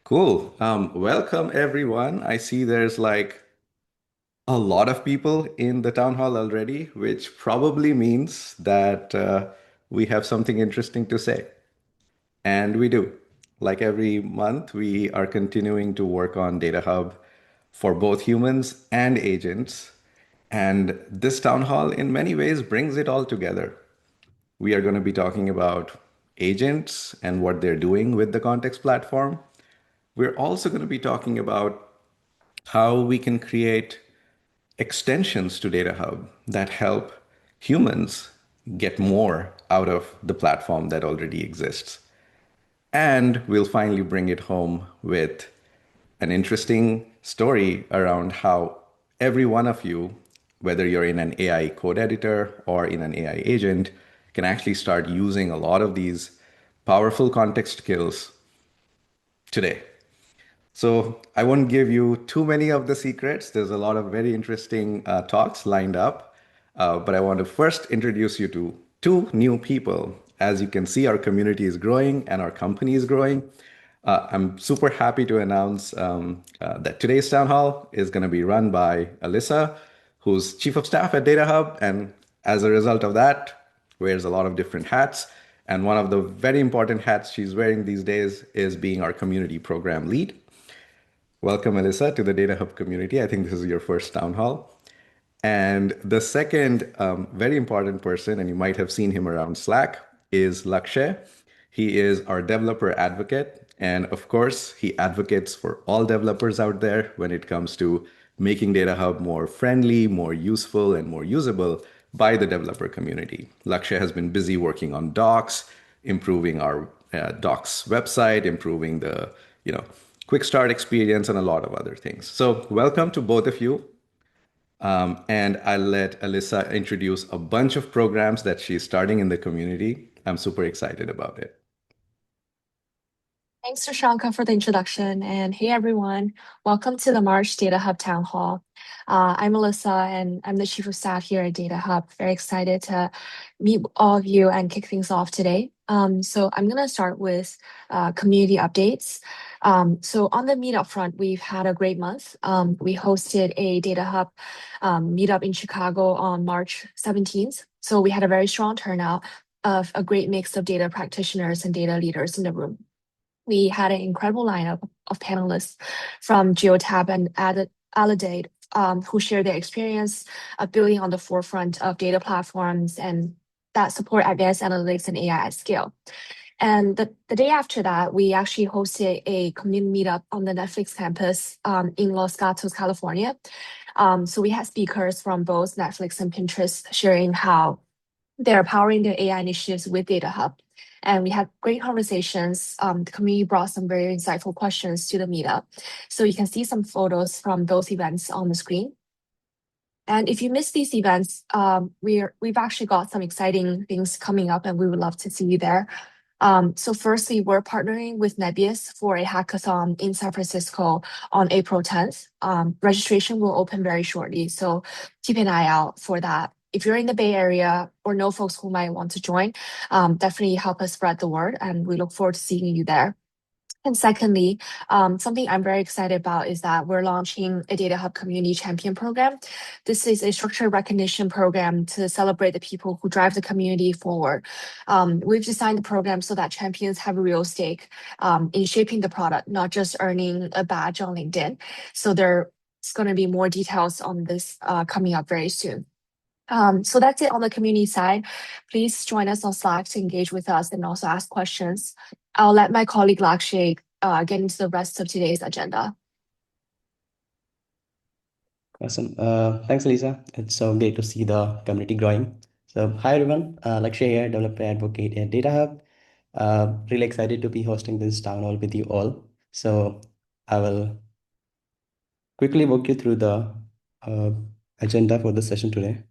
Cool. Welcome everyone. I see there's like a lot of people in the town hall already, which probably means that we have something interesting to say. And we do. Like every month, we are continuing to work on DataHub for both humans and agents. And this town hall, in many ways, brings it all together. We are going to be talking about agents and what they're doing with the context platform. We're also going to be talking about how we can create extensions to DataHub that help humans get more out of the platform that already exists. And we'll finally bring it home with an interesting story around how every one of you, whether you're in an AI code editor or in an AI agent, can actually start using a lot of these powerful context skills today. So I won't give you too many of the secrets. There's a lot of very interesting talks lined up. But I want to first introduce you to two new people. As you can see, our community is growing and our company is growing. I'm super happy to announce that today's town hall is going to be run by Alyssa, who's chief of staff at DataHub. And as a result of that, wears a lot of different hats. And one of the very important hats she's wearing these days is being our community program lead. Welcome, Alyssa, to the DataHub community. I think this is your first town hall. And the second very important person, and you might have seen him around Slack, is Lakshay. He is our developer advocate. And of course, he advocates for all developers out there when it comes to making DataHub more friendly, more useful, and more usable by the developer community. Lakshay has been busy working on docs, improving our docs website, improving the quick start experience, and a lot of other things. So welcome to both of you. And I'll let Alyssa introduce a bunch of programs that she's starting in the community. I'm super excited about it. Thanks, Rashanka, for the introduction. And hey, everyone. Welcome to the March Data Hub Town Hall. I'm Melissa, and I'm the Chief of Staff here at Data Hub. Very excited to meet all of you and kick things off today. So I'm going to start with community updates. So on the meetup front, we've had a great month. We hosted a Data Hub meetup in Chicago on March 17th. So we had a very strong turnout of a great mix of data practitioners and data leaders in the room. We had an incredible lineup of panelists from Geotab and Alidate, who shared their experience of building on the forefront of data platforms and that support advanced analytics and AI at scale. And the day after that, we actually hosted a community meetup on the Netflix campus in Los Gatos, California. So we had speakers from both Netflix and Pinterest sharing how they're powering their AI initiatives with DataHub. And we had great conversations. The community brought some very insightful questions to the meetup. So you can see some photos from those events on the screen. And if you missed these events, we've actually got some exciting things coming up, and we would love to see you there. So firstly, we're partnering with Nebius for a hackathon in San Francisco on April 10th. Registration will open very shortly, so keep an eye out for that. If you're in the Bay Area or know folks who might want to join, definitely help us spread the word, and we look forward to seeing you there. And secondly, something I'm very excited about is that we're launching a Data Hub Community Champion Program. This is a structured recognition program to celebrate the people who drive the community forward. We've designed the program so that champions have a real stake in shaping the product, not just earning a badge on LinkedIn. So there's going to be more details on this coming up very soon. So that's it on the community side. Please join us on Slack to engage with us and also ask questions. I'll let my colleague Lakshay get into the rest of today's agenda. Awesome. Thanks, Lisa. It's so great to see the community growing. So, hi everyone. Lakshay here, developer advocate at DataHub. Really excited to be hosting this town hall with you all. So, I will quickly walk you through the uh, agenda for the session today.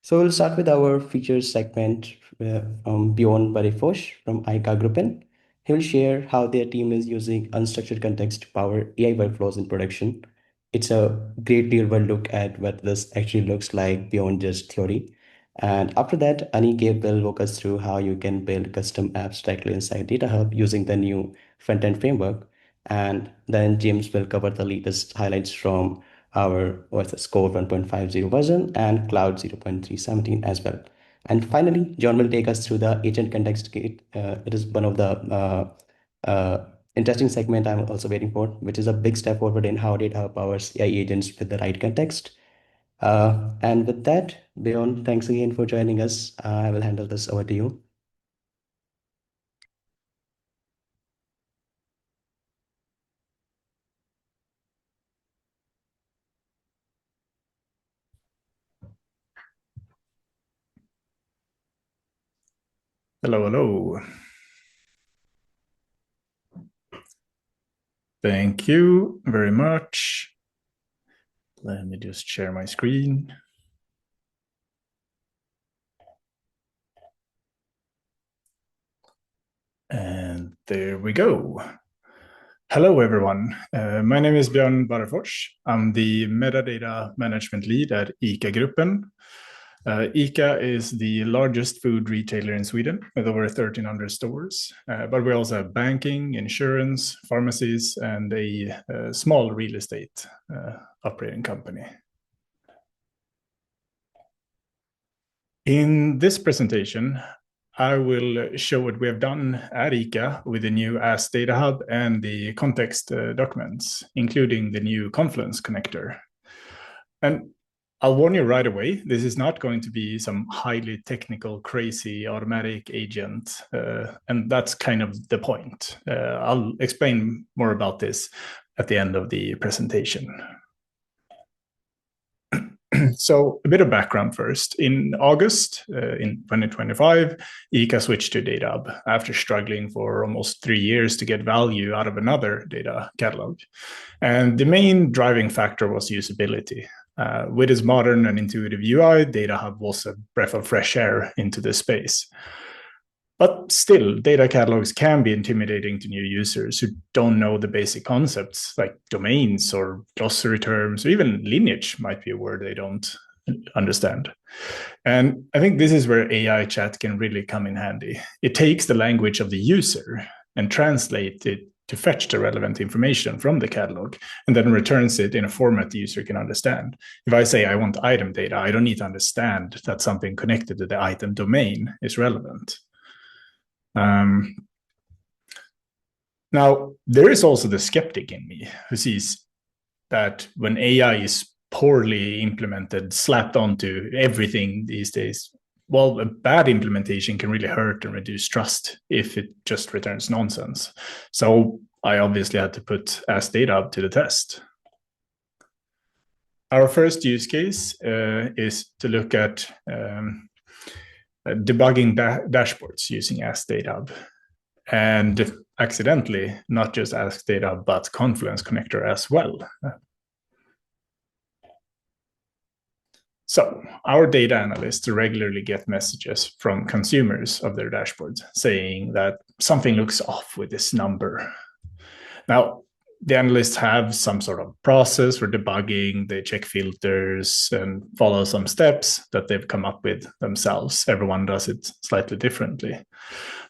So we'll start with our features segment from Björn Barrefors from ICA Gruppen. He will share how their team is using unstructured context to power AI workflows in production. It's a great real-world look at what this actually looks like beyond just theory. And after that, Ani will walk us through how you can build custom apps directly inside DataHub using the new front-end framework. And then James will cover the latest highlights from our OSS Core 1.50 version and Cloud 0.317 as well. And finally, John will take us through the agent context gate. It is one of the interesting segment I'm also waiting for, which is a big step forward in how data powers AI agents with the right context. And with that, Bjorn, thanks again for joining us. I will handle this over to you. Hello, hello. Thank you very much. Let me just share my screen. And there we go. Hello, everyone. My name is Björn Barrefors. I'm the Metadata Management Lead at ICA Gruppen. ICA is the largest food retailer in Sweden with over 1,300 stores. But we also have banking, insurance, pharmacies, and a small real estate operating company. In this presentation, I will show what we have done at ICA with the new Ask DataHub and the context documents, including the new Confluence connector. And I'll warn you right away, this is not going to be some highly technical, crazy automatic agent. And that's kind of the point. I'll explain more about this at the end of the presentation. So a bit of background first. In August in 2025, ICA switched to DataHub after struggling for almost 3 years to get value out of another data catalog. And the main driving factor was usability. With its modern and intuitive UI, DataHub was a breath of fresh air into this space. But still, data catalogs can be intimidating to new users who don't know the basic concepts like domains or glossary terms, or even lineage might be a word they don't understand. And I think this is where AI chat can really come in handy. It takes the language of the user and translates it to fetch the relevant information from the catalog and then returns it in a format the user can understand. If I say I want item data, I don't need to understand that something connected to the item domain is relevant. Now, there is also the skeptic in me who sees that when AI is poorly implemented, slapped onto everything these days, well, a bad implementation can really hurt and reduce trust if it just returns nonsense. So I obviously had to put Ask DataHub to the test. Our first use case is to look at debugging dashboards using Ask DataHub. And accidentally, not just Ask DataHub, but Confluence connector as well. So our data analysts regularly get messages from consumers of their dashboards saying that something looks off with this number. Now, the analysts have some sort of process for debugging. They check filters and follow some steps that they've come up with themselves. Everyone does it slightly differently.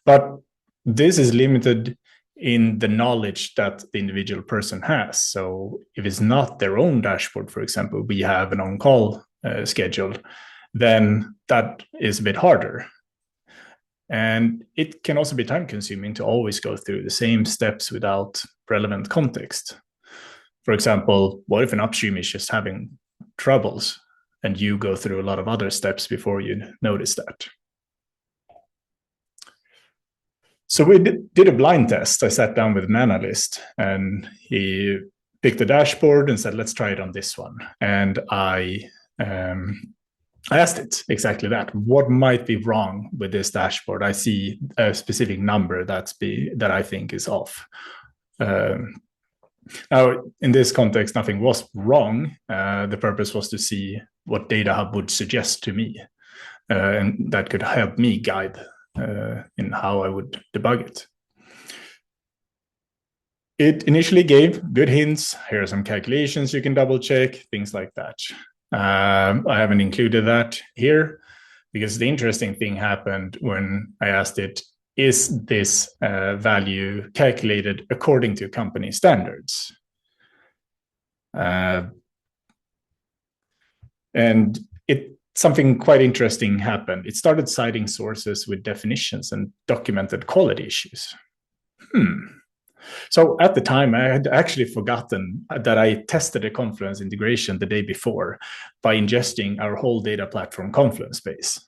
But this is limited in the knowledge that the individual person has. So if it's not their own dashboard, for example, we have an on-call schedule, then that is a bit harder. And it can also be time consuming to always go through the same steps without relevant context. For example, what if an upstream is just having troubles and you go through a lot of other steps before you notice that? So we did a blind test. I sat down with an analyst and he picked a dashboard and said, let's try it on this one. And I asked it exactly that. What might be wrong with this dashboard? I see a specific number that I think is off. Now, in this context, nothing was wrong. The purpose was to see what DataHub would suggest to me, and that could help me guide in how I would debug it. It initially gave good hints. Here are some calculations you can double check, things like that. I haven't included that here because the interesting thing happened when I asked it, is this value calculated according to company standards? And something quite interesting happened. It started citing sources with definitions and documented quality issues. So at the time, I had actually forgotten that I tested a Confluence integration the day before by ingesting our whole data platform Confluence base.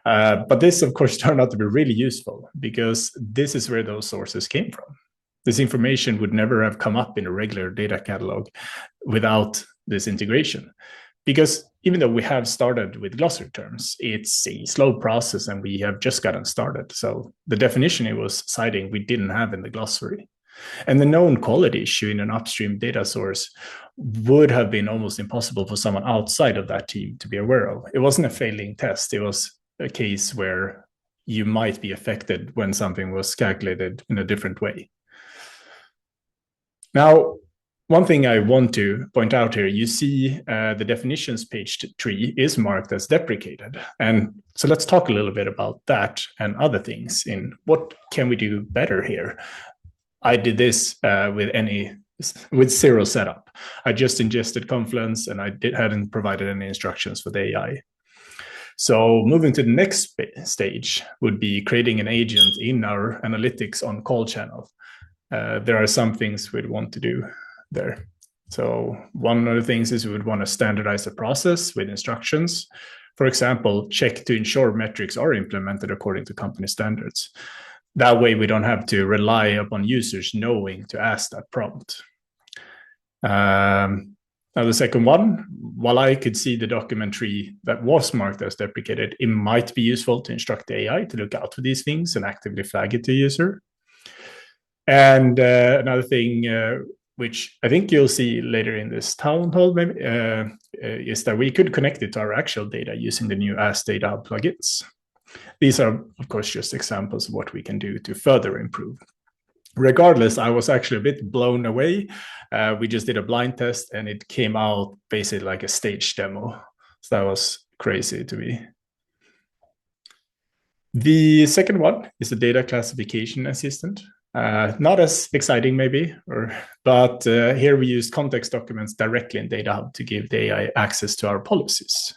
But this, of course, turned out to be really useful because this is where those sources came from. This information would never have come up in a regular data catalog without this integration. Because even though we have started with glossary terms, it's a slow process and we have just gotten started. So the definition it was citing, we didn't have in the glossary. And the known quality issue in an upstream data source would have been almost impossible for someone outside of that team to be aware of. It wasn't a failing test. It was a case where you might be affected when something was calculated in a different way. Now, one thing I want to point out here, you see the definitions page tree is marked as deprecated. And so let's talk a little bit about that and other things in what can we do better here. I did this with zero setup. I just ingested Confluence and I hadn't provided any instructions for the AI. So moving to the next stage would be creating an agent in our analytics on call channel. There are some things we'd want to do there. So one of the things is we would want to standardize the process with instructions. For example, check to ensure metrics are implemented according to company standards. That way we don't have to rely upon users knowing to ask that prompt. Now the second one, while I could see the document tree that was marked as deprecated, it might be useful to instruct the AI to look out for these things and actively flag it to user. And another thing, which I think you'll see later in this town hall, maybe, is that we could connect it to our actual data using the new Ask DataHub plugins. These are, of course, just examples of what we can do to further improve. Regardless, I was actually a bit blown away. We just did a blind test and it came out basically like a stage demo. So that was crazy to me. The second one is the data classification assistant. Not as exciting maybe, but here we use context documents directly in DataHub to give the AI access to our policies.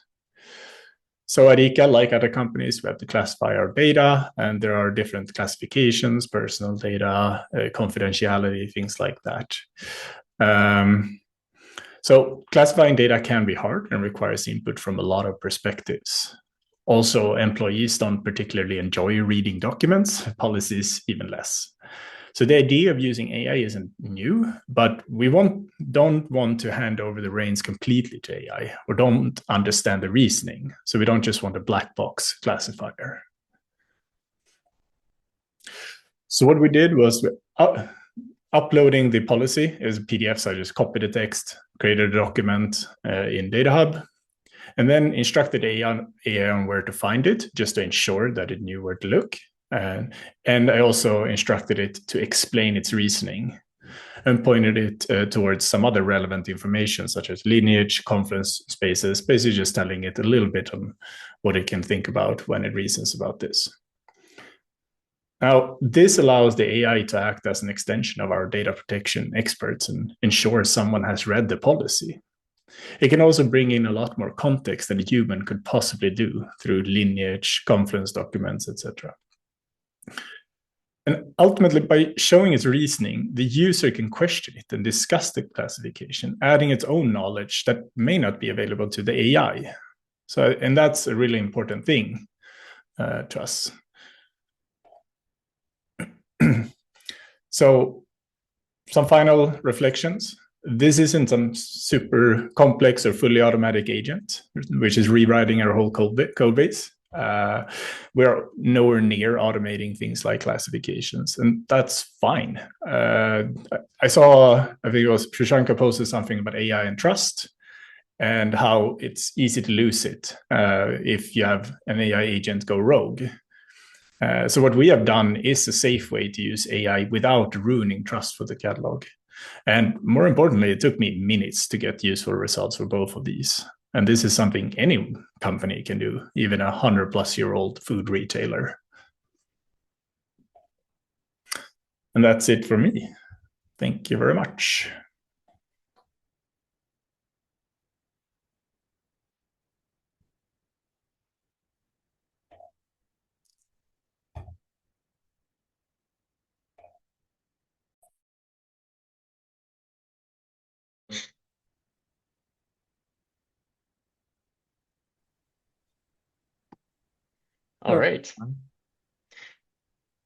So at ICA, like other companies, we have to classify our data, and there are different classifications, personal data, confidentiality, things like that. So classifying data can be hard and requires input from a lot of perspectives. Also, employees don't particularly enjoy reading documents, policies even less. So the idea of using AI isn't new, but we don't want to hand over the reins completely to AI or don't understand the reasoning. So we don't just want a black box classifier. So what we did was uploading the policy as a PDF. So I just copied the text, created a document in DataHub, and then instructed AI on where to find it, just to ensure that it knew where to look. And I also instructed it to explain its reasoning and pointed it towards some other relevant information, such as lineage, confluence spaces, basically just telling it a little bit on what it can think about when it reasons about this. Now, this allows the AI to act as an extension of our data protection experts and ensure someone has read the policy. It can also bring in a lot more context than a human could possibly do through lineage, confluence documents, etc. And ultimately, by showing its reasoning, the user can question it and discuss the classification, adding its own knowledge that may not be available to the AI. And that's a really important thing to us. So some final reflections. This isn't some super complex or fully automatic agent, which is rewriting our whole code base. We're nowhere near automating things like classifications, and that's fine. I think it was Shashanka posted something about AI and trust and how it's easy to lose it if you have an AI agent go rogue. So what we have done is a safe way to use AI without ruining trust for the catalog. And more importantly, it took me minutes to get useful results for both of these. And this is something any company can do, even a 100-plus-year-old food retailer. And that's it for me. Thank you very much. All right.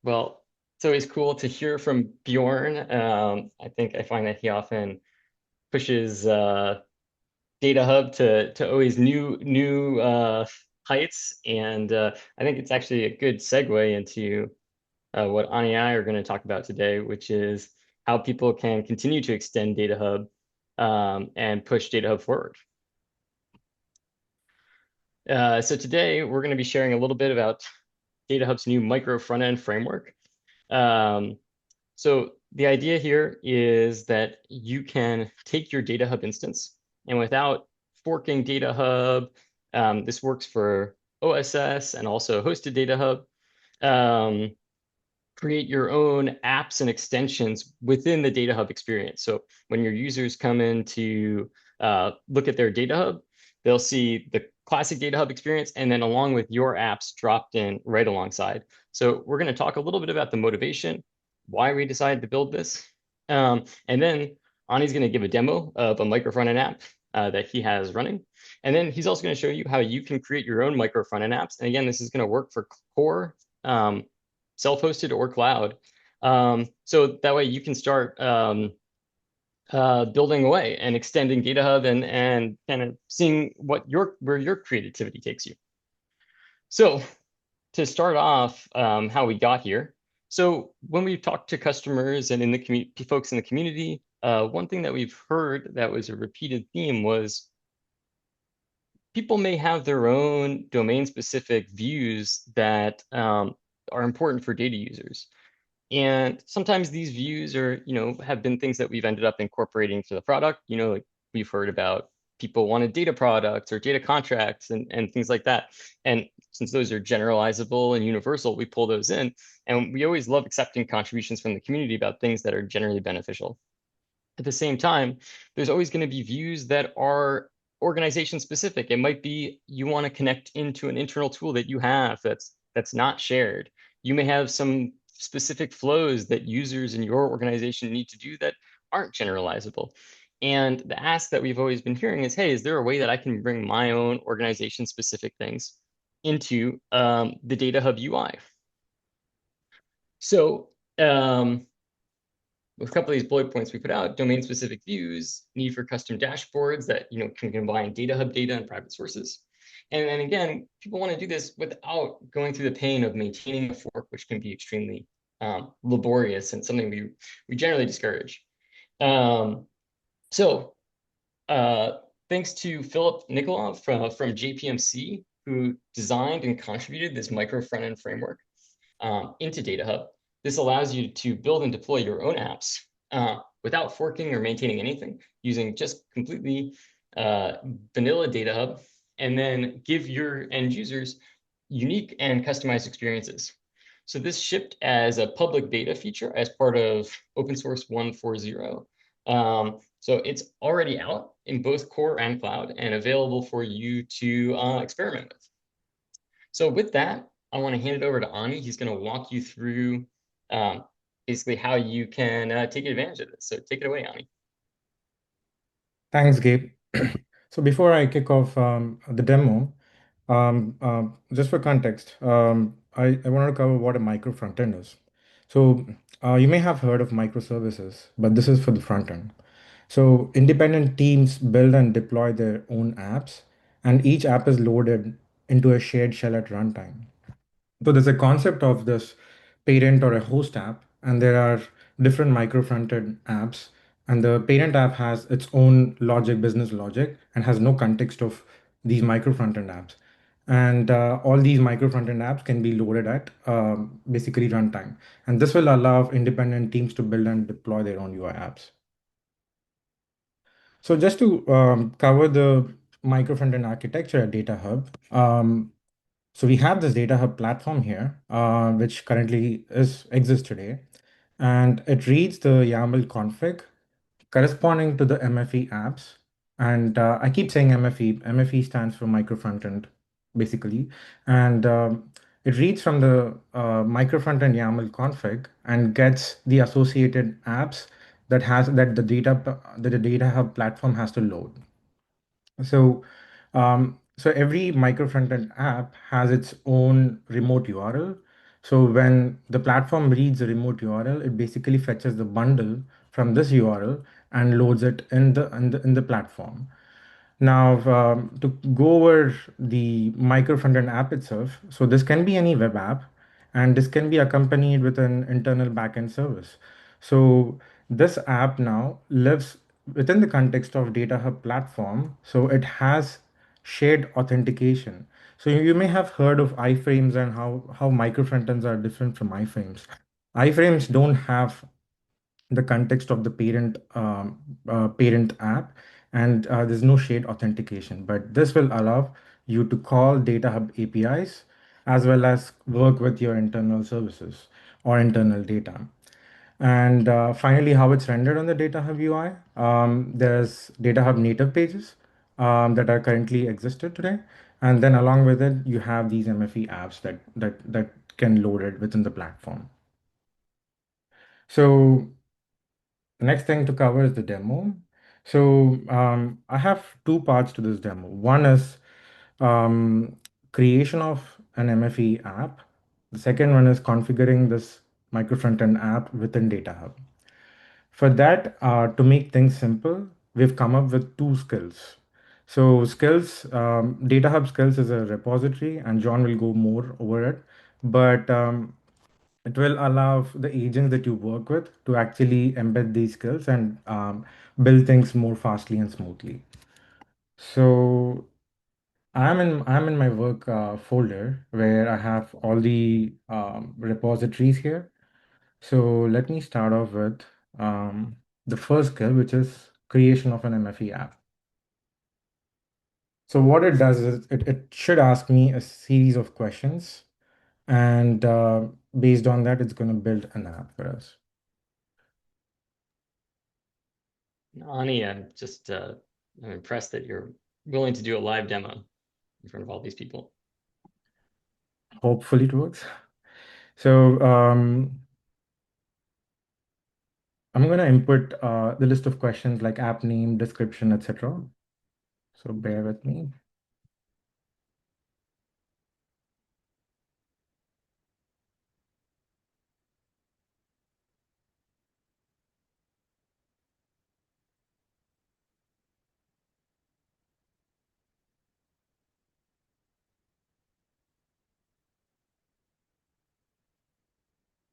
Well, it's always cool to hear from Bjorn. I find that he often pushes DataHub to always new heights, and I think it's actually a good segue into what Ani and I are going to talk about today, which is how people can continue to extend DataHub and push DataHub forward. So today we're going to be sharing a little bit about DataHub's new micro-frontend framework. So the idea here is that you can take your DataHub instance, and without forking DataHub, this works for OSS and also hosted DataHub, create your own apps and extensions within the DataHub experience. So when your users come in to look at their DataHub, they'll see the classic DataHub experience, and then along with your apps dropped in right alongside. So we're going to talk a little bit about the motivation, why we decided to build this. And then Ani's going to give a demo of a micro-frontend app that he has running. And then he's also going to show you how you can create your own micro-frontend apps. And again, this is going to work for core, self-hosted, or cloud. So that way you can start building away and extending DataHub and kind of seeing where your creativity takes you. So to start off, how we got here. So when we talked to customers and in the folks in the community, one thing that we've heard that was a repeated theme was people may have their own domain-specific views that are important for data users. And sometimes these views are, have been things that we've ended up incorporating to the product. Like we've heard about people wanted data products or data contracts and things like that. And since those are generalizable and universal, we pull those in. And we always love accepting contributions from the community about things that are generally beneficial. At the same time, there's always going to be views that are organization specific. It might be you want to connect into an internal tool that you have that's not shared. You may have some specific flows that users in your organization need to do that aren't generalizable. And the ask that we've always been hearing is, hey, is there a way that I can bring my own organization specific things into the DataHub UI? So with a couple of these bullet points we put out, domain-specific views, need for custom dashboards that can combine DataHub data and private sources. And then again, people want to do this without going through the pain of maintaining a fork, which can be extremely laborious and something we generally discourage. So thanks to Philip Nikolov from JPMC, who designed and contributed this micro-frontend framework into DataHub. This allows you to build and deploy your own apps without forking or maintaining anything, using just completely vanilla DataHub, and then give your end users unique and customized experiences. So this shipped as a public beta feature as part of open source 1.4.0. So it's already out in both core and cloud and available for you to experiment with. So with that, I want to hand it over to Ani. He's going to walk you through basically how you can take advantage of this. So take it away, Ani. Thanks, Gabe. So before I kick off the demo, just for context, I wanted to cover what a micro front end is. So you may have heard of microservices, but this is for the front end. So independent teams build and deploy their own apps, and each app is loaded into a shared shell at runtime. So there's a concept of this parent or a host app, and there are different micro front-end apps. And the parent app has its own logic, business logic, and has no context of these micro front-end apps. And all these micro front-end apps can be loaded at basically runtime. And this will allow independent teams to build and deploy their own UI apps. So just to cover the micro front-end architecture at DataHub, so we have this DataHub platform here, which currently exists today, and it reads the YAML config corresponding to the MFE apps. And I keep saying MFE. MFE stands for micro frontend, basically. And it reads from the micro frontend YAML config and gets the associated apps that the data hub platform has to load. So every micro frontend app has its own remote URL. So when the platform reads the remote URL, it basically fetches the bundle from this URL and loads it in the platform. Now, to go over the micro frontend app itself, so this can be any web app, and this can be accompanied with an internal backend service. So this app now lives within the context of Data Hub platform, so it has shared authentication. So you may have heard of iframes and how micro frontends are different from iframes. Iframes don't have the context of the parent app, and there's no shared authentication. But this will allow you to call Data Hub APIs as well as work with your internal services or internal data. And finally, how it's rendered on the Data Hub UI. There's Data Hub native pages that are currently existed today, and then along with it, you have these MFE apps that can load it within the platform. So next thing to cover is the demo. So I have two parts to this demo. One is creation of an MFE app. The second one is configuring this micro frontend app within DataHub. For that, to make things simple, we've come up with two skills. So skills, DataHub skills is a repository, and John will go more over it. But it will allow the agents that you work with to actually embed these skills and build things more fastly and smoothly. So I'm in my work folder where I have all the repositories here. So let me start off with the first skill, which is creation of an MFE app. So what it does is it should ask me a series of questions, and based on that, it's going to build an app for us. Ani, I'm impressed that you're willing to do a live demo in front of all these people. Hopefully it works. So I'm going to input the list of questions like app name, description, etc. So bear with me.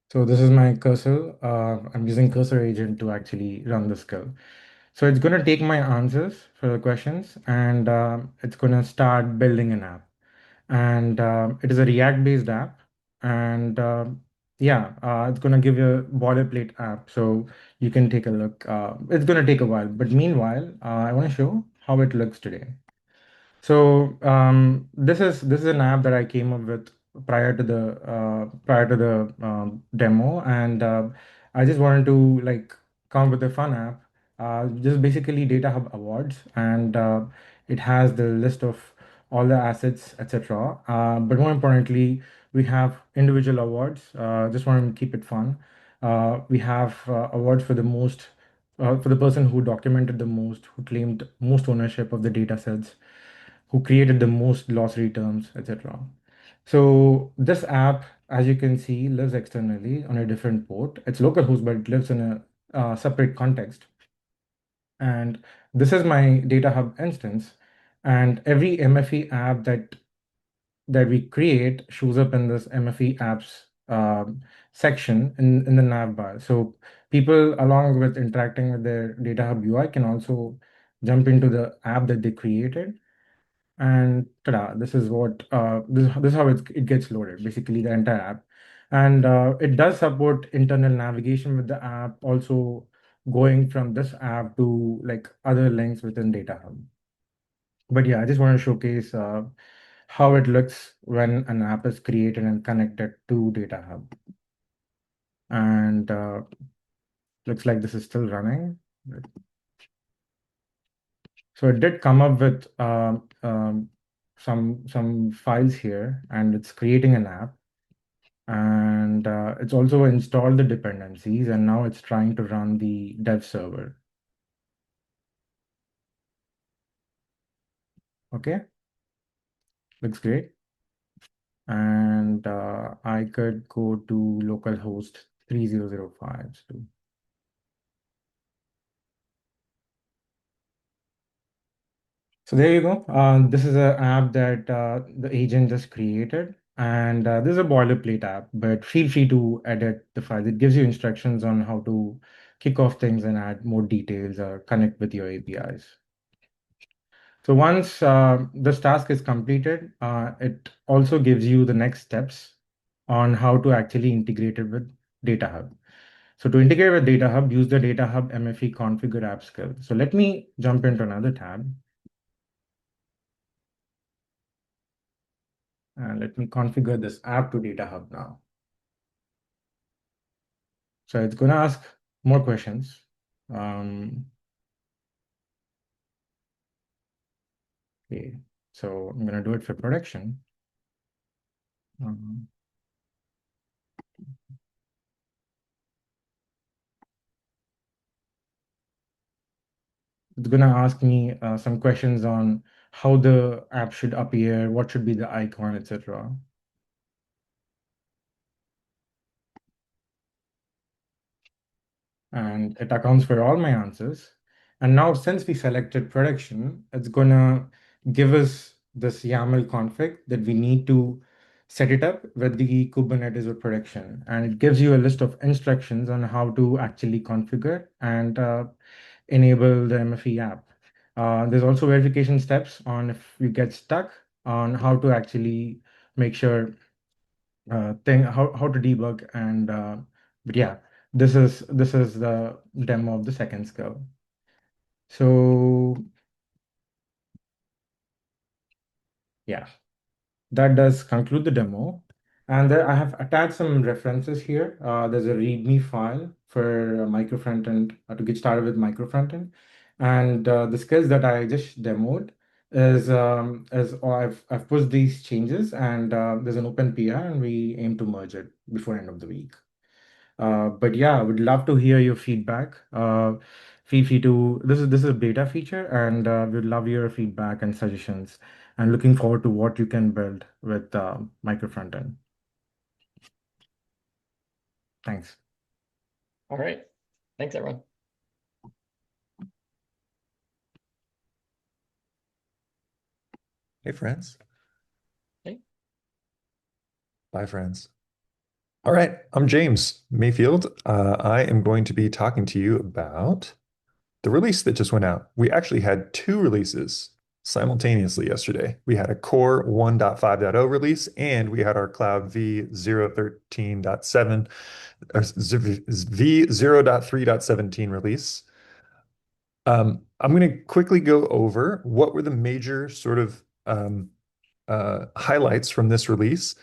So this is my cursor. I'm using cursor agent to actually run the skill. So it's going to take my answers for the questions, and it's going to start building an app. And it is a React-based app. And yeah, it's going to give you a boilerplate app. So you can take a look. It's going to take a while. But meanwhile, I want to show how it looks today. So this is an app that I came up with prior to the demo, and I just wanted to like come up with a fun app. Just basically Data Hub awards, and it has the list of all the assets, etc. But more importantly, we have individual awards. Just want to keep it fun. We have awards for the most. For the person who documented the most, who claimed most ownership of the data sets, who created the most glossary terms, etc. So this app, as you can see, lives externally on a different port. It's localhost, but it lives in a separate context. And this is my Data Hub instance. And every MFE app that we create shows up in this MFE apps section in the nav bar. So people, along with interacting with their Data Hub UI, can also jump into the app that they created And ta-da, this is what this is how it gets loaded, basically the entire app. And it does support internal navigation with the app, also going from this app to like other links within DataHub. But yeah, I just want to showcase how it looks when an app is created and connected to DataHub. And looks like this is still running. So it did come up with some files here, and it's creating an app. And it's also installed the dependencies, and now it's trying to run the dev server. Okay, looks great. And I could go to localhost 3005. So there you go. This is an app that the agent just created. And this is a boilerplate app, but feel free to edit the file. It gives you instructions on how to kick off things and add more details or connect with your APIs. So once this task is completed, it also gives you the next steps on how to actually integrate it with DataHub. So to integrate with DataHub, use the DataHub MFE configure app skill. So let me jump into another tab. And let me configure this app to DataHub now. So it's going to ask more questions. Okay, so I'm going to do it for production. Um, it's going to ask me some questions on how the app should appear, what should be the icon, etc. And it accounts for all my answers. And now, since we selected production, it's gonna give us this YAML config that we need to set it up with the Kubernetes or production. And it gives you a list of instructions on how to actually configure and enable the MFE app. There's also verification steps on if you get stuck on how to actually make sure how to debug. And but yeah, this is the demo of the second skill. So yeah, that does conclude the demo. And there I have attached some references here. There's a README file for Micro-Frontend to get started with Micro-Frontend. And the skills that I just demoed is I've pushed these changes, and there's an open PR, and we aim to merge it before end of the week. But yeah, I would love to hear your feedback. Feel free to this is a beta feature, and we'd love your feedback and suggestions. And looking forward to what you can build with Micro Frontend. Thanks. All right. Thanks, everyone. Hey, friends. Hey. Bye, friends. All right, I'm James Mayfield. I am going to be talking to you about the release that just went out. We actually had two releases simultaneously yesterday. We had a core 1.5.0 release, and we had our cloud v0.13.7 or v0.3.17 release. I'm going to quickly go over what were the major sort of highlights from this release,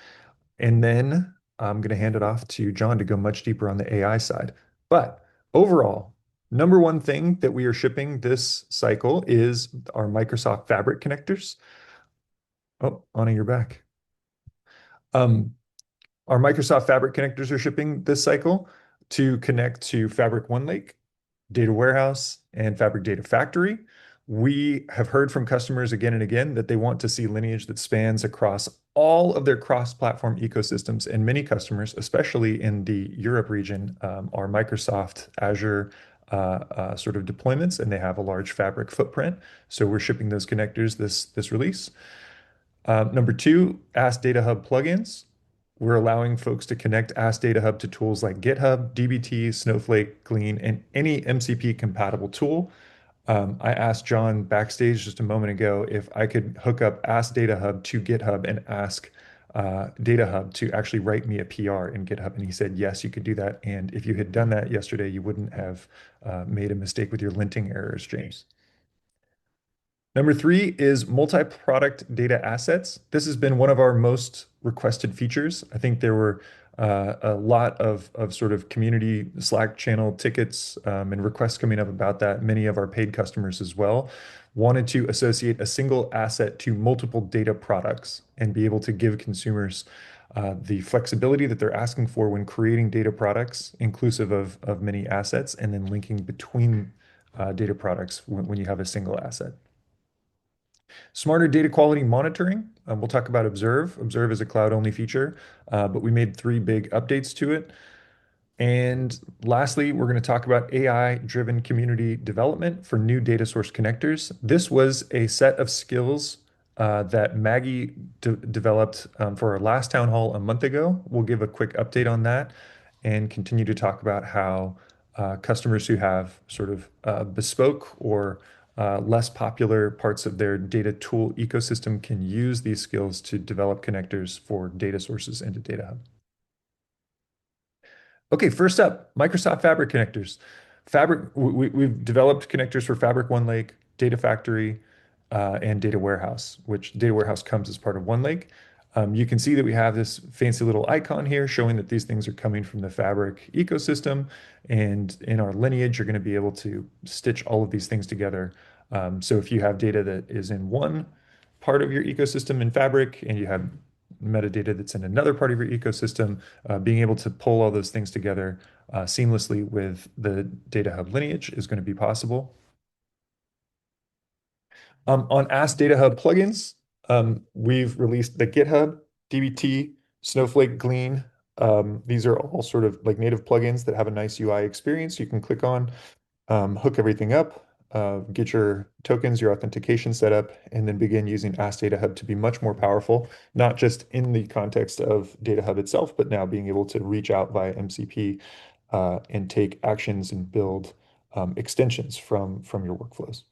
and then I'm going to hand it off to John to go much deeper on the AI side. But overall, number one thing that we are shipping this cycle is our Microsoft Fabric connectors. Oh, Anna, you're back. Our Microsoft Fabric connectors are shipping this cycle to connect to Fabric OneLake, Data Warehouse, and Fabric Data Factory. We have heard from customers again and again that they want to see lineage that spans across all of their cross-platform ecosystems, and many customers, especially in the Europe region, are Microsoft Azure sort of deployments, and they have a large Fabric footprint. So we're shipping those connectors this release. Number two, Ask Data Hub plugins. We're allowing folks to connect Ask Data Hub to tools like GitHub, dbt, Snowflake, Glean, and any MCP compatible tool. I asked John backstage just a moment ago if I could hook up Ask DataHub to GitHub and ask DataHub to actually write me a PR in GitHub. And he said, yes, you could do that. And if you had done that yesterday, you wouldn't have made a mistake with your linting errors, James. Number 3 is multi-product data assets. This has been one of our most requested features. I think there were a lot of sort of community Slack channel tickets and requests coming up about that. Many of our paid customers as well wanted to associate a single asset to multiple data products and be able to give consumers the flexibility that they're asking for when creating data products, inclusive of many assets, and then linking between data products when you have a single asset. Smarter data quality monitoring. We'll talk about Observe. Observe is a cloud-only feature, but we made 3 big updates to it. And lastly, we're going to talk about AI-driven community development for new data source connectors. This was a set of skills that Maggie developed for our last town hall a month ago. We'll give a quick update on that and continue to talk about how customers who have sort of bespoke or less popular parts of their data tool ecosystem can use these skills to develop connectors for data sources into DataHub. Okay, first up, Microsoft Fabric connectors. We've developed connectors for Fabric OneLake, Data Factory, and Data Warehouse, which Data Warehouse comes as part of OneLake. You can see that we have this fancy little icon here showing that these things are coming from the Fabric ecosystem. And in our lineage, you're going to be able to stitch all of these things together. So if you have data that is in one part of your ecosystem in Fabric and you have metadata that's in another part of your ecosystem, being able to pull all those things together seamlessly with the DataHub lineage is going to be possible. On Ask DataHub plugins, we've released the GitHub, dbt, Snowflake, Glean. These are all sort of like native plugins that have a nice UI experience. You can click on, hook everything up, get your tokens, your authentication set up, and then begin using Ask DataHub to be much more powerful, not just in the context of DataHub itself, but now being able to reach out via MCP and take actions and build extensions from your workflows.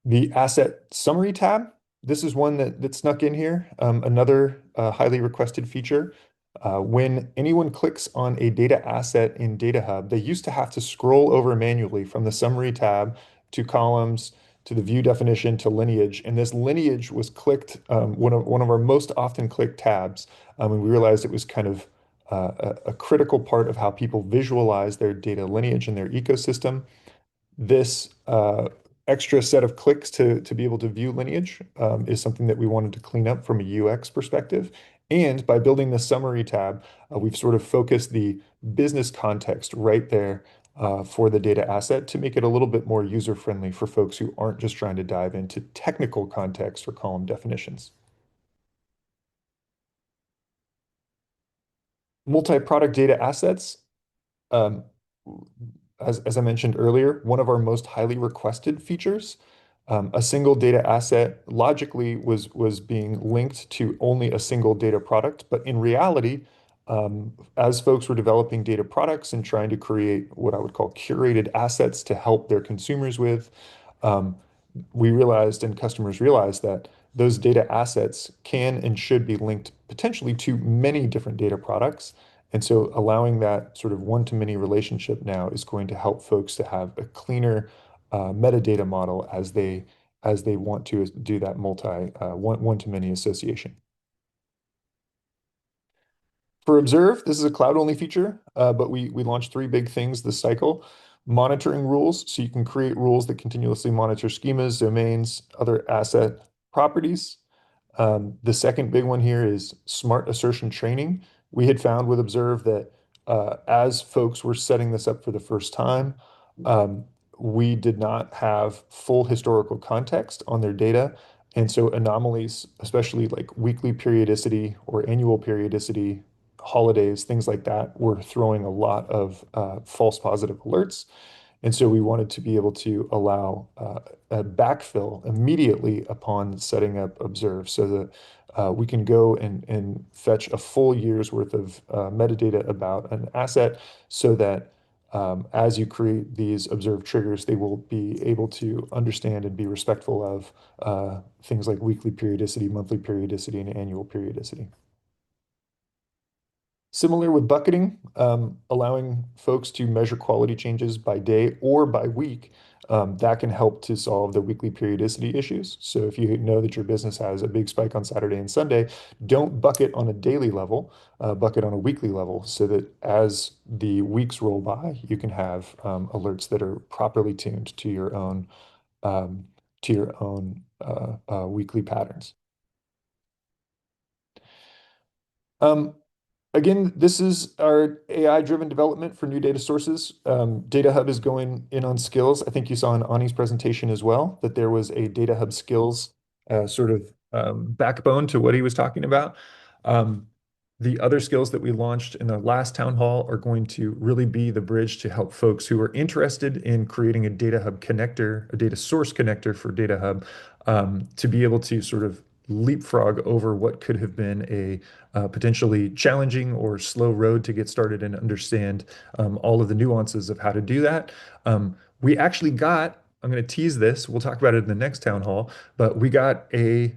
The asset summary tab, this is one that snuck in here, another highly requested feature. When anyone clicks on a data asset in DataHub, they used to have to scroll over manually from the summary tab to columns to the view definition to lineage. And this lineage was clicked, one of our most often clicked tabs. And we realized it was kind of a critical part of how people visualize their data lineage in their ecosystem. This extra set of clicks to be able to view lineage is something that we wanted to clean up from a UX perspective. And by building the summary tab, we've sort of focused the business context right there for the data asset to make it a little bit more user-friendly for folks who aren't just trying to dive into technical context or column definitions. Multi-product data assets. As I mentioned earlier, one of our most highly requested features. A single data asset logically was being linked to only a single data product, but in reality, as folks were developing data products and trying to create what I would call curated assets to help their consumers with, we realized and customers realized that those data assets can and should be linked potentially to many different data products. And so allowing that sort of one-to-many relationship now is going to help folks to have a cleaner metadata model as they want to do that one-to-many association. For Observe, this is a cloud-only feature, but we launched 3 big things this cycle. Monitoring rules, so you can create rules that continuously monitor schemas, domains, other asset properties. The second big one here is smart assertion training. We had found with Observe that as folks were setting this up for the first time, we did not have full historical context on their data. And so anomalies, especially like weekly periodicity or annual periodicity, holidays, things like that, were throwing a lot of false positive alerts. And so we wanted to be able to allow a backfill immediately upon setting up Observe so that we can go and fetch a full year's worth of metadata about an asset so that as you create these observed triggers, they will be able to understand and be respectful of things like weekly periodicity, monthly periodicity, and annual periodicity. Similar with bucketing, allowing folks to measure quality changes by day or by week, that can help to solve the weekly periodicity issues. So if you know that your business has a big spike on Saturday and Sunday, don't bucket on a daily level, bucket on a weekly level, so that as the weeks roll by, you can have alerts that are properly tuned to your own weekly patterns. Again, this is our AI-driven development for new data sources. DataHub is going in on skills. I think you saw in Ani's presentation as well that there was a DataHub skills sort of backbone to what he was talking about. The other skills that we launched in the last town hall are going to really be the bridge to help folks who are interested in creating a DataHub connector, a data source connector for DataHub, to be able to sort of leapfrog over what could have been a potentially challenging or slow road to get started and understand all of the nuances of how to do that. We actually got, I'm going to tease this, we'll talk about it in the next town hall, but we got a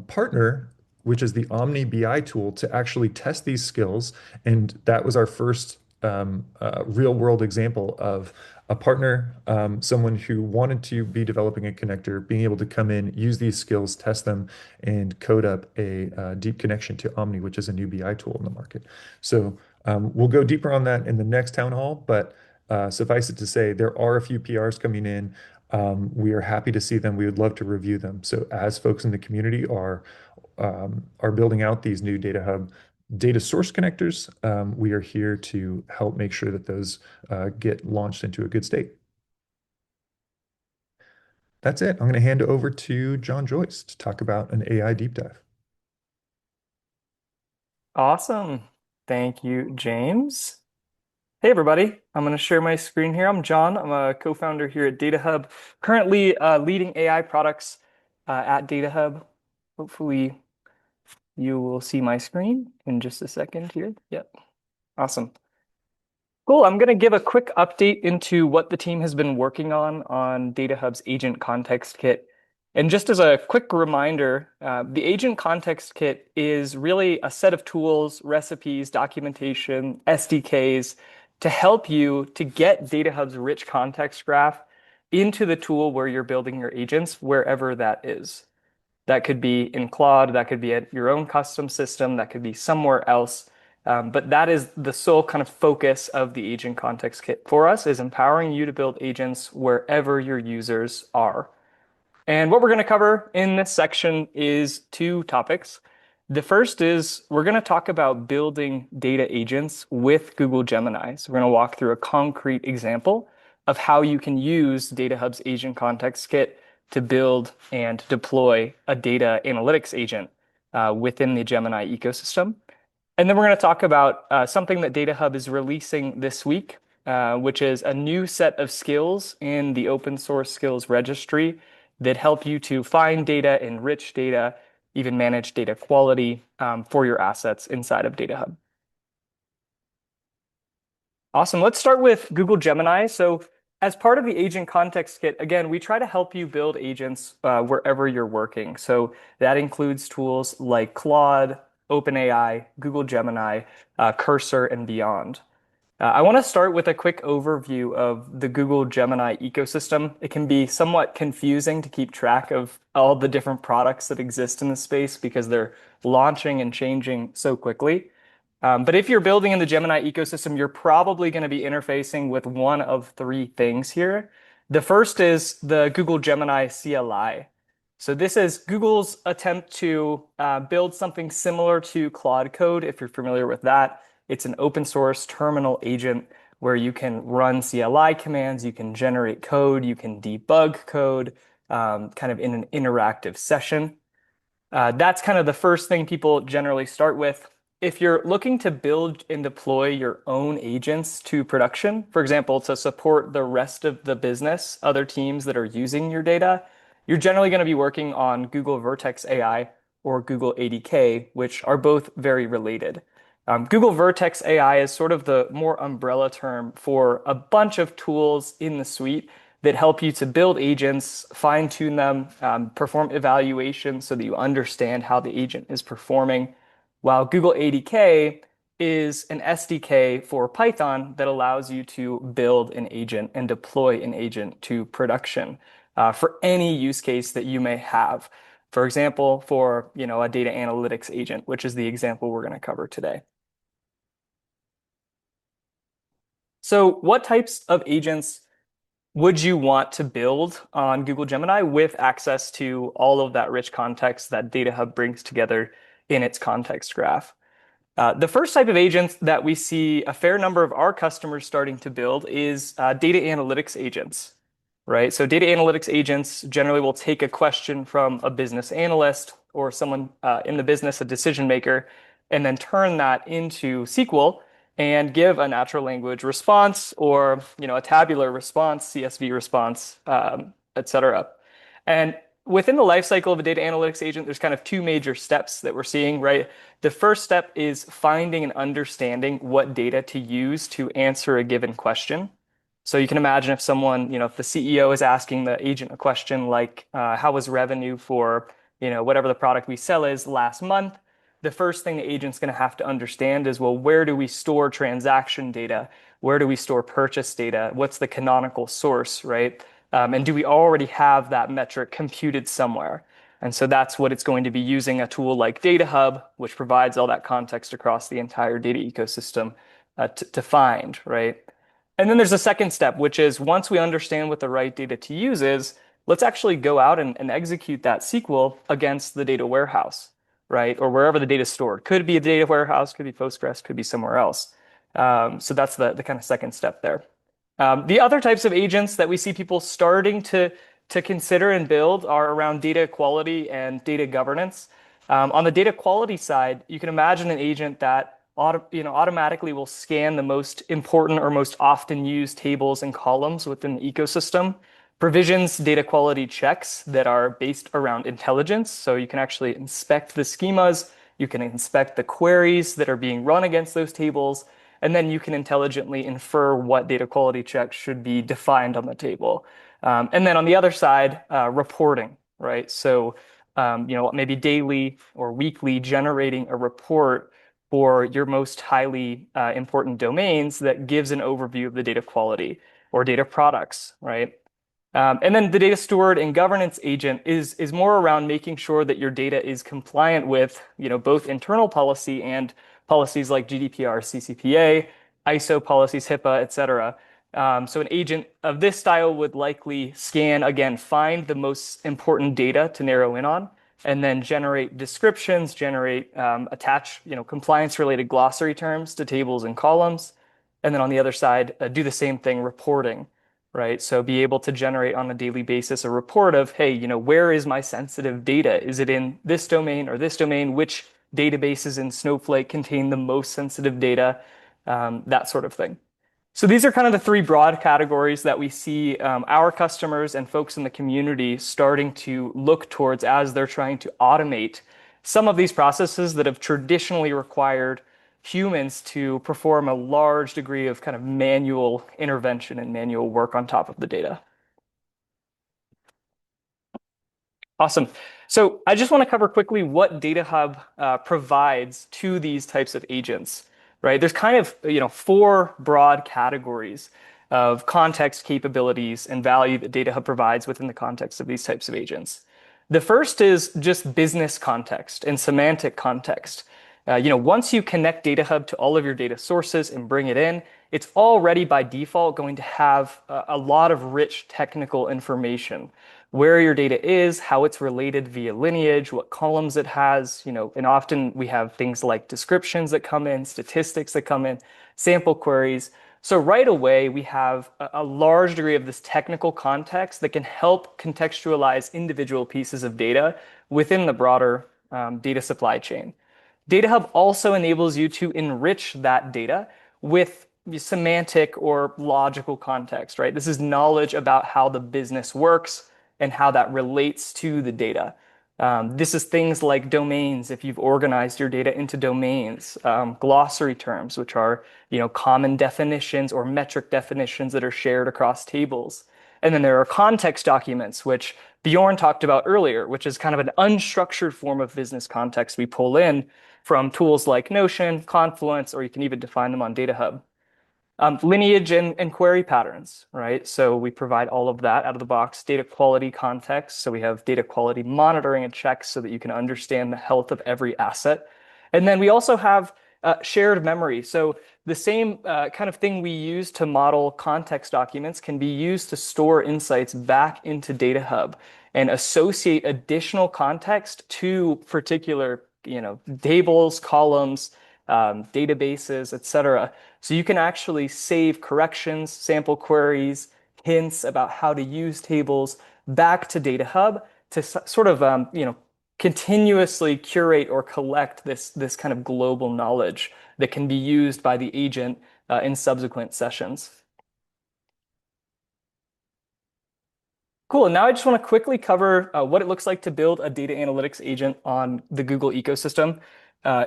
partner, which is the Omni BI tool, to actually test these skills. And that was our first real world example of a partner, someone who wanted to be developing a connector, being able to come in, use these skills, test them, and code up a deep connection to Omni, which is a new BI tool in the market. So we'll go deeper on that in the next town hall, but suffice it to say, there are a few PRs coming in. We are happy to see them. We would love to review them. So as folks in the community are building out these new DataHub data source connectors, we are here to help make sure that those get launched into a good state. That's it. I'm going to hand it over to John Joyce to talk about an AI deep dive. Awesome. Thank you, James. Hey, everybody. I'm going to share my screen here. I'm John. I'm a co-founder here at DataHub, currently leading AI products at DataHub. Hopefully, you will see my screen in just a second here. Yep. Awesome. Cool. I'm going to give a quick update into what the team has been working on DataHub's Agent Context Kit. And just as a quick reminder, the Agent Context Kit is really a set of tools, recipes, documentation, SDKs to help you to get DataHub's rich context graph into the tool where you're building your agents, wherever that is. That could be in Claude, that could be at your own custom system, that could be somewhere else. But that is the sole kind of focus of the Agent Context Kit for us, is empowering you to build agents wherever your users are. And what we're going to cover in this section is two topics. The first is we're going to talk about building data agents with Google Gemini. So we're going to walk through a concrete example of how you can use DataHub's Agent Context Kit to build and deploy a data analytics agent within the Gemini ecosystem. And then we're going to talk about something that DataHub is releasing this week, which is a new set of skills in the open source skills registry that help you to find data, enrich data, even manage data quality for your assets inside of DataHub. Awesome. Let's start with Google Gemini. So as part of the Agent Context Kit, again, we try to help you build agents wherever you're working. So that includes tools like Claude, OpenAI, Google Gemini, Cursor, and beyond. I want to start with a quick overview of the Google Gemini ecosystem. It can be somewhat confusing to keep track of all the different products that exist in the space because they're launching and changing so quickly. But if you're building in the Gemini ecosystem, you're probably going to be interfacing with one of three things here. The first is the Google Gemini CLI. So this is Google's attempt to build something similar to Claude Code, if you're familiar with that. It's an open source terminal agent where you can run CLI commands, you can generate code, you can debug code, kind of in an interactive session. That's kind of the first thing people generally start with. If you're looking to build and deploy your own agents to production, for example, to support the rest of the business, other teams that are using your data, you're generally going to be working on Google Vertex AI or Google ADK, which are both very related. Google Vertex AI is sort of the more umbrella term for a bunch of tools in the suite that help you to build agents, fine-tune them, perform evaluation so that you understand how the agent is performing, while Google ADK is an SDK for Python that allows you to build an agent and deploy an agent to production for any use case that you may have. For example, for a data analytics agent, which is the example we're going to cover today. So what types of agents would you want to build on Google Gemini with access to all of that rich context that DataHub brings together in its context graph? The first type of agents that we see a fair number of our customers starting to build is data analytics agents, right? So data analytics agents generally will take a question from a business analyst or someone in the business, a decision maker, and then turn that into SQL and give a natural language response or a tabular response, CSV response, etc. And within the lifecycle of a data analytics agent, there's kind of two major steps that we're seeing, right? The first step is finding and understanding what data to use to answer a given question. So you can imagine if someone, if the CEO is asking the agent a question like, how was revenue for, whatever the product we sell is last month? The first thing the agent's going to have to understand is, well, where do we store transaction data? Where do we store purchase data? What's the canonical source, right? And do we already have that metric computed somewhere? And so that's what it's going to be using a tool like DataHub, which provides all that context across the entire data ecosystem to find, right? And then there's a second step, which is once we understand what the right data to use is, let's actually go out and execute that SQL against the data warehouse, right? Or wherever the data is stored. Could be a data warehouse, could be Postgres, could be somewhere else. So that's the kind of second step there. The other types of agents that we see people starting to consider and build are around data quality and data governance. On the data quality side, you can imagine an agent that automatically will scan the most important or most often used tables and columns within the ecosystem, provisions data quality checks that are based around intelligence. So you can actually inspect the schemas, you can inspect the queries that are being run against those tables, and then you can intelligently infer what data quality checks should be defined on the table. And then on the other side, reporting, right? So, maybe daily or weekly generating a report for your most highly important domains that gives an overview of the data quality or data products, right? And then the data steward and governance agent is more around making sure that your data is compliant with, both internal policy and policies like GDPR, CCPA, ISO policies, HIPAA, et cetera. So an agent of this style would likely scan, again, find the most important data to narrow in on, and then generate descriptions, attach, compliance-related glossary terms to tables and columns. And then on the other side, do the same thing, reporting, right? So be able to generate on a daily basis a report of, hey, where is my sensitive data? Is it in this domain or this domain? Which databases in Snowflake contain the most sensitive data? That sort of thing. So these are kind of the three broad categories that we see our customers and folks in the community starting to look towards as they're trying to automate some of these processes that have traditionally required humans to perform a large degree of kind of manual intervention and manual work on top of the data. Awesome. So I just want to cover quickly what DataHub provides to these types of agents, right? There's kind of four broad categories of context capabilities and value that DataHub provides within the context of these types of agents. The first is just business context and semantic context. Once you connect DataHub to all of your data sources and bring it in, it's already by default going to have a lot of rich technical information. Where your data is, how it's related via lineage, what columns it has, and often we have things like descriptions that come in, statistics that come in, sample queries. So right away, we have a large degree of this technical context that can help contextualize individual pieces of data within the broader data supply chain. DataHub also enables you to enrich that data with semantic or logical context, right? This is knowledge about how the business works and how that relates to the data. This is things like domains, if you've organized your data into domains, glossary terms, which are common definitions or metric definitions that are shared across tables. And then there are context documents, which Bjorn talked about earlier, which is kind of an unstructured form of business context we pull in from tools like Notion, Confluence, or you can even define them on DataHub. Lineage and query patterns, right? So we provide all of that out of the box. Data quality context. So we have data quality monitoring and checks so that you can understand the health of every asset. And then we also have shared memory. So the same kind of thing we use to model context documents can be used to store insights back into DataHub and associate additional context to particular, tables, columns, databases, etc. So you can actually save corrections, sample queries, hints about how to use tables back to DataHub to sort of continuously curate or collect this kind of global knowledge that can be used by the agent in subsequent sessions. Cool. And now I just want to quickly cover what it looks like to build a data analytics agent on the Google ecosystem.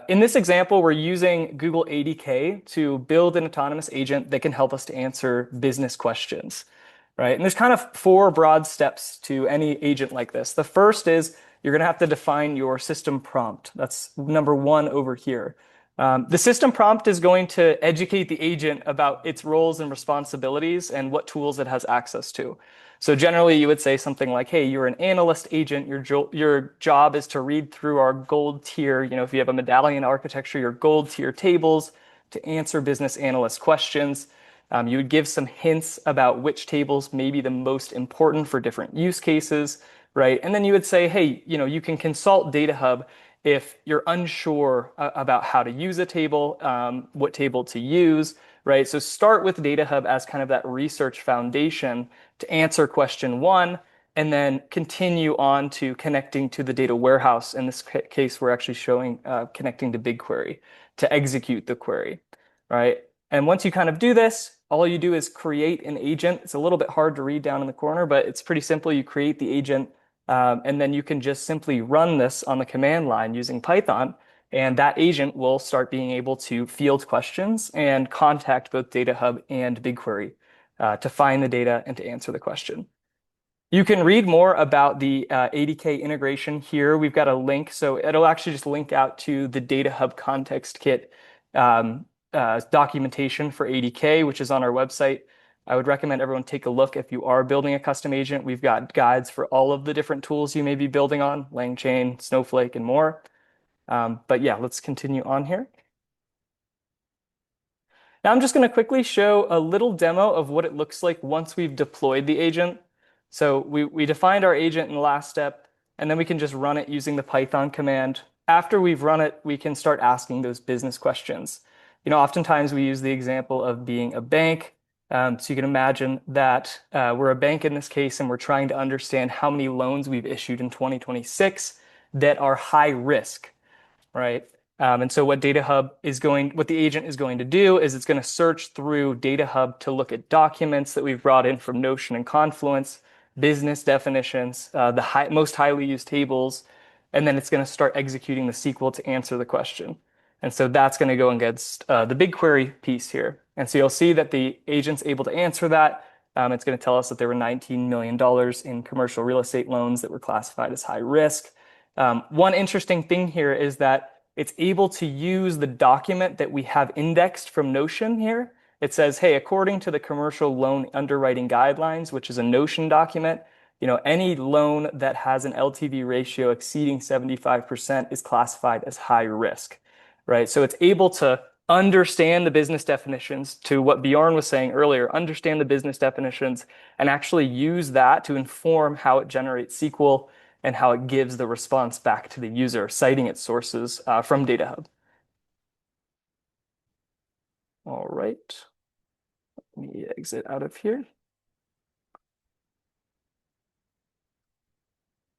In this example, we're using Google ADK to build an autonomous agent that can help us to answer business questions, right? And there's kind of 4 broad steps to any agent like this. The first is you're going to have to define your system prompt. That's number 1 over here. The system prompt is going to educate the agent about its roles and responsibilities and what tools it has access to. So generally, you would say something like, hey, you're an analyst agent. Your job is to read through our gold tier. If you have a medallion architecture, your gold tier tables to answer business analyst questions. You would give some hints about which tables may be the most important for different use cases, right? And then you would say, hey, you can consult DataHub if you're unsure about how to use a table, what table to use, right? So start with DataHub as kind of that research foundation to answer question 1, and then continue on to connecting to the data warehouse. In this case, we're actually showing connecting to BigQuery to execute the query, right? And once you kind of do this, all you do is create an agent. It's a little bit hard to read down in the corner, but it's pretty simple. You create the agent, and then you can just simply run this on the command line using Python, and that agent will start being able to field questions and contact both DataHub and BigQuery to find the data and to answer the question. You can read more about the ADK integration here. We've got a link, so it'll actually just link out to the DataHub Context Kit documentation for ADK, which is on our website. I would recommend everyone take a look if you are building a custom agent. We've got guides for all of the different tools you may be building on, LangChain, Snowflake, and more. But yeah, let's continue on here. Now I'm just going to quickly show a little demo of what it looks like once we've deployed the agent. So we defined our agent in the last step, and then we can just run it using the Python command. After we've run it, we can start asking those business questions. Oftentimes we use the example of being a bank. So you can imagine that we're a bank in this case, and we're trying to understand how many loans we've issued in 2026 that are high risk, right? And so what the agent is going to do is it's going to search through DataHub to look at documents that we've brought in from Notion and Confluence, business definitions, the most highly used tables, and then it's going to start executing the SQL to answer the question. And so that's going to go against the BigQuery piece here. And so you'll see that the agent's able to answer that. It's going to tell us that there were $19 million in commercial real estate loans that were classified as high risk. One interesting thing here is that it's able to use the document that we have indexed from Notion here. It says, hey, according to the commercial loan underwriting guidelines, which is a Notion document, any loan that has an LTV ratio exceeding 75% is classified as high risk, right? So it's able to understand the business definitions, to what Bjorn was saying earlier, understand the business definitions and actually use that to inform how it generates SQL and how it gives the response back to the user, citing its sources from DataHub. All right, let me exit out of here.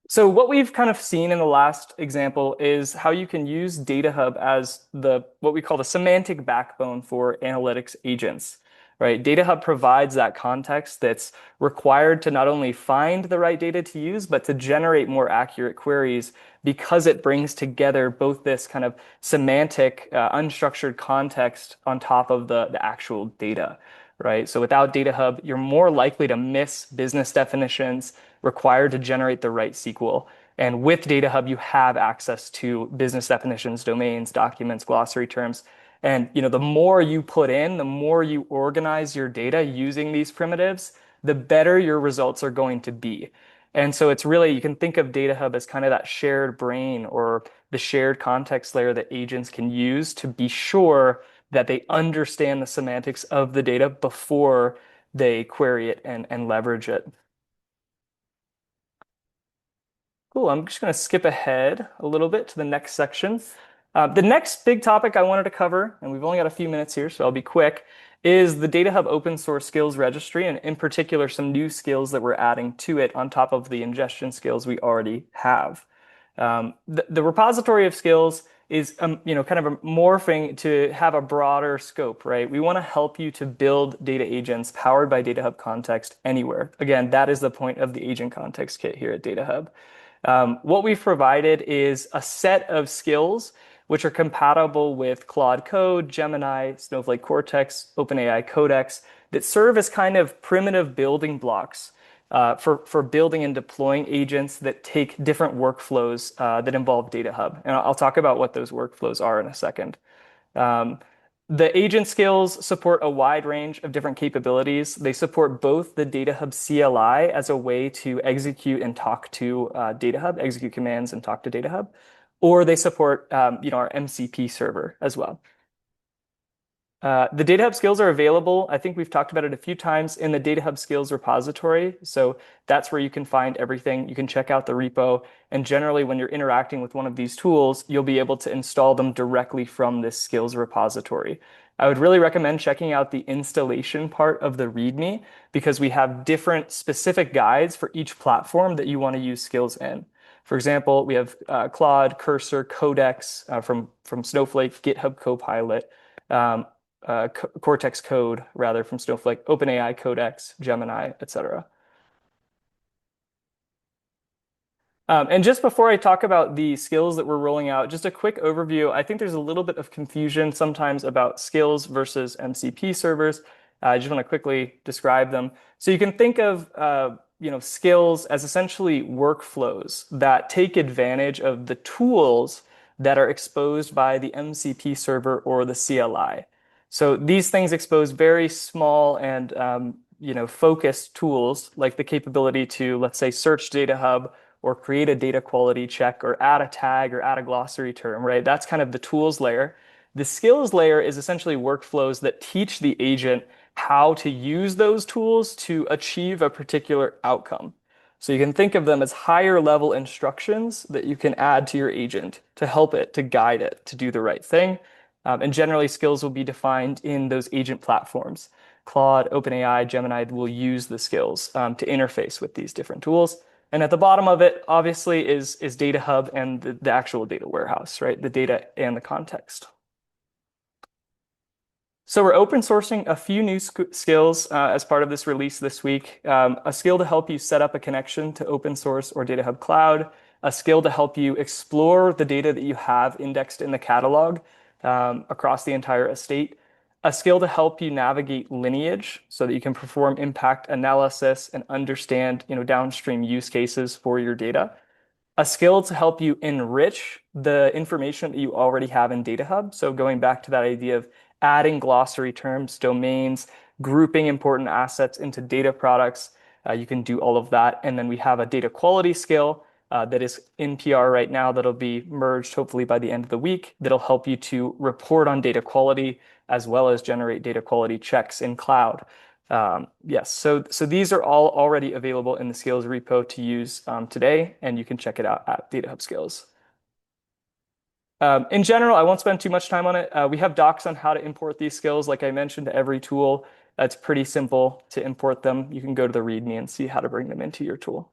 So what we've kind of seen in the last example is how you can use DataHub as what we call the semantic backbone for analytics agents. right? DataHub provides that context that's required to not only find the right data to use, but to generate more accurate queries because it brings together both this kind of semantic, unstructured context on top of the actual data, right? So without DataHub, you're more likely to miss business definitions required to generate the right SQL. And with DataHub, you have access to business definitions, domains, documents, glossary terms. And the more you put in, the more you organize your data using these primitives, the better your results are going to be. And so it's really, you can think of DataHub as kind of that shared brain or the shared context layer that agents can use to be sure that they understand the semantics of the data before they query it and leverage it. Cool. I'm just going to skip ahead a little bit to the next section. The next big topic I wanted to cover, and we've only got a few minutes here, so I'll be quick, is the DataHub open source skills registry, and in particular, some new skills that we're adding to it on top of the ingestion skills we already have. The repository of skills is kind of a morphing to have a broader scope, right? We want to help you to build data agents powered by DataHub Context anywhere. Again, that is the point of the Agent Context Kit here at DataHub. What we've provided is a set of skills which are compatible with Claude Code, Gemini, Snowflake Cortex, OpenAI Codex that serve as kind of primitive building blocks for building and deploying agents that take different workflows that involve DataHub. And I'll talk about what those workflows are in a second. The agent skills support a wide range of different capabilities. They support both the DataHub CLI as a way to execute and talk to DataHub, execute commands and talk to DataHub, or they support our MCP server as well. The DataHub skills are available. I think we've talked about it a few times in the DataHub skills repository. So that's where you can find everything. You can check out the repo. And generally, when you're interacting with one of these tools, you'll be able to install them directly from this skills repository. I would really recommend checking out the installation part of the README because we have different specific guides for each platform that you want to use skills in. For example, we have Claude, Cursor, Codex from Snowflake, GitHub Copilot, Cortex Code, rather, from Snowflake, OpenAI Codex, Gemini, etc. And just before I talk about the skills that we're rolling out, just a quick overview. I think there's a little bit of confusion sometimes about skills versus MCP servers. I just want to quickly describe them. So you can think of skills as essentially workflows that take advantage of the tools that are exposed by the MCP server or the CLI. So these things expose very small and focused tools like the capability to, let's say, search DataHub or create a data quality check or add a tag or add a glossary term, right? That's kind of the tools layer. The skills layer is essentially workflows that teach the agent how to use those tools to achieve a particular outcome. So you can think of them as higher level instructions that you can add to your agent to help it, to guide it, to do the right thing. And generally, skills will be defined in those agent platforms. Claude, OpenAI, Gemini will use the skills to interface with these different tools. And at the bottom of it, obviously, is DataHub and the actual data warehouse, right? The data and the context. So we're open sourcing a few new skills as part of this release this week. A skill to help you set up a connection to open source or DataHub Cloud. A skill to help you explore the data that you have indexed in the catalog across the entire estate. A skill to help you navigate lineage so that you can perform impact analysis and understand downstream use cases for your data. A skill to help you enrich the information that you already have in DataHub. So going back to that idea of adding glossary terms, domains, grouping important assets into data products, you can do all of that. And then we have a data quality skill that is in PR right now that'll be merged hopefully by the end of the week. That'll help you to report on data quality as well as generate data quality checks in cloud. Yes, so these are all already available in the skills repo to use today, and you can check it out at DataHub Skills. In general, I won't spend too much time on it. We have docs on how to import these skills. Like I mentioned, to every tool, it's pretty simple to import them. You can go to the README and see how to bring them into your tool.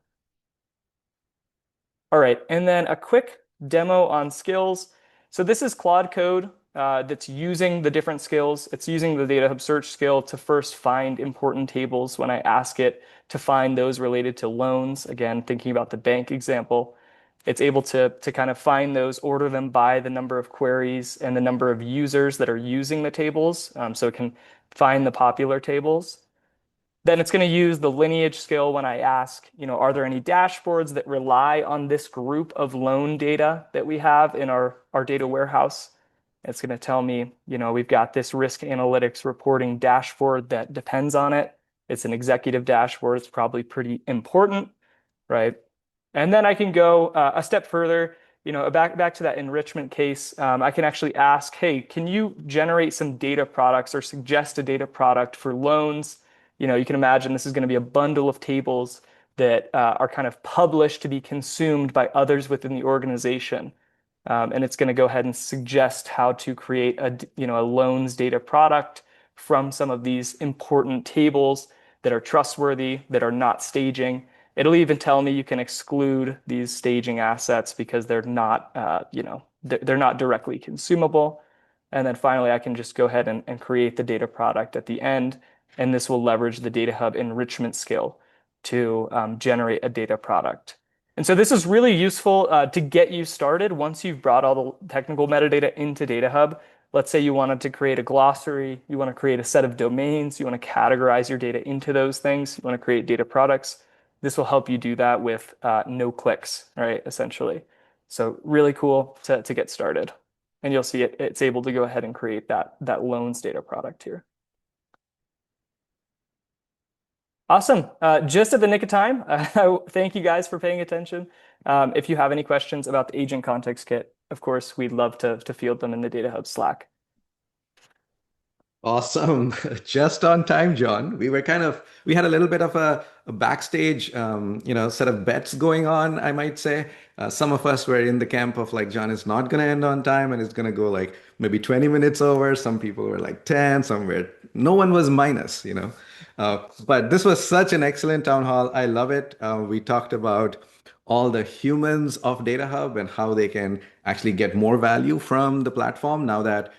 All right, and then a quick demo on skills. So this is Claude Code that's using the different skills. It's using the DataHub search skill to first find important tables when I ask it to find those related to loans. Again, thinking about the bank example, it's able to kind of find those, order them by the number of queries and the number of users that are using the tables. So it can find the popular tables. Then it's going to use the lineage skill when I ask, are there any dashboards that rely on this group of loan data that we have in our data warehouse? It's going to tell me, we've got this risk analytics reporting dashboard that depends on it. It's an executive dashboard. It's probably pretty important, right? And then I can go a step further, back to that enrichment case. I can actually ask, hey, can you generate some data products or suggest a data product for loans? You can imagine this is going to be a bundle of tables that are kind of published to be consumed by others within the organization. And it's going to go ahead and suggest how to create a loans data product from some of these important tables that are trustworthy, that are not staging. It'll even tell me you can exclude these staging assets because they're not, they're not directly consumable. And then finally, I can just go ahead and create the data product at the end. And this will leverage the DataHub enrichment skill to generate a data product. And so this is really useful to get you started once you've brought all the technical metadata into DataHub. Let's say you wanted to create a glossary, you want to create a set of domains, you want to categorize your data into those things, you want to create data products. This will help you do that with no clicks, right, essentially. So really cool to get started. And you'll see it's able to go ahead and create that loans data product here. Awesome. Just at the nick of time, thank you guys for paying attention. If you have any questions about the Agent Context Kit, of course, we'd love to field them in the DataHub Slack. Awesome. Just on time, John. We had a little bit of a backstage, set of bets going on, I might say. Some of us were in the camp of like, John is not going to end on time and it's going to go like maybe 20 minutes over. Some people were like 10, no one was minus, but this was such an excellent town hall. I love it. We talked about all the humans of DataHub and how they can actually get more value from the platform now that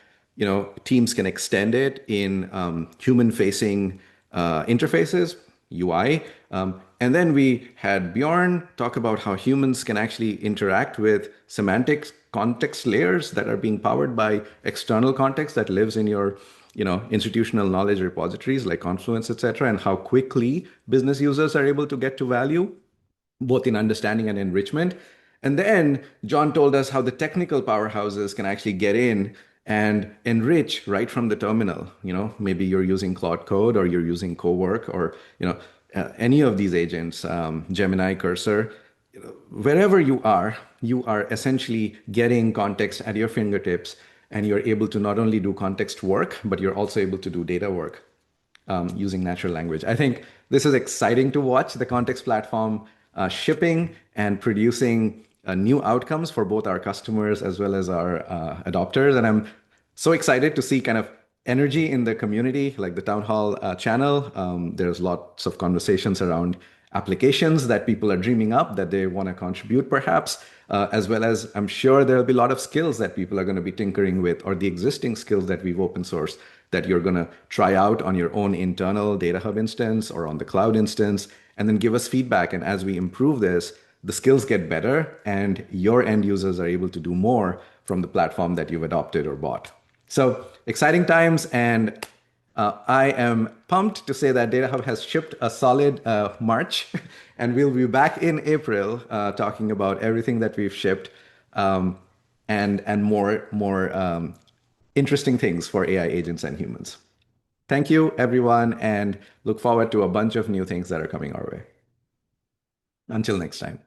teams can extend it in human-facing interfaces, UI. And then we had Björn talk about how humans can actually interact with semantics context layers that are being powered by external context that lives in your institutional knowledge repositories like Confluence, etc., and how quickly business users are able to get to value, both in understanding and enrichment. And then John told us how the technical powerhouses can actually get in and enrich right from the terminal. Maybe you're using Claude Code or you're using Cowork or any of these agents, Gemini, Cursor. Wherever you are essentially getting context at your fingertips, and you're able to not only do context work, but you're also able to do data work using natural language. I think this is exciting to watch the context platform shipping and producing new outcomes for both our customers as well as our adopters. And I'm so excited to see kind of energy in the community, like the town hall channel. There's lots of conversations around applications that people are dreaming up that they want to contribute perhaps, as well as I'm sure there'll be a lot of skills that people are going to be tinkering with, or the existing skills that we've open sourced that you're going to try out on your own internal DataHub instance or on the cloud instance, and then give us feedback. And as we improve this, the skills get better and your end users are able to do more from the platform that you've adopted or bought. So exciting times, and I am pumped to say that DataHub has shipped a solid March, and we'll be back in April talking about everything that we've shipped and more interesting things for AI agents and humans. Thank you, everyone, and look forward to a bunch of new things that are coming our way. Until next time.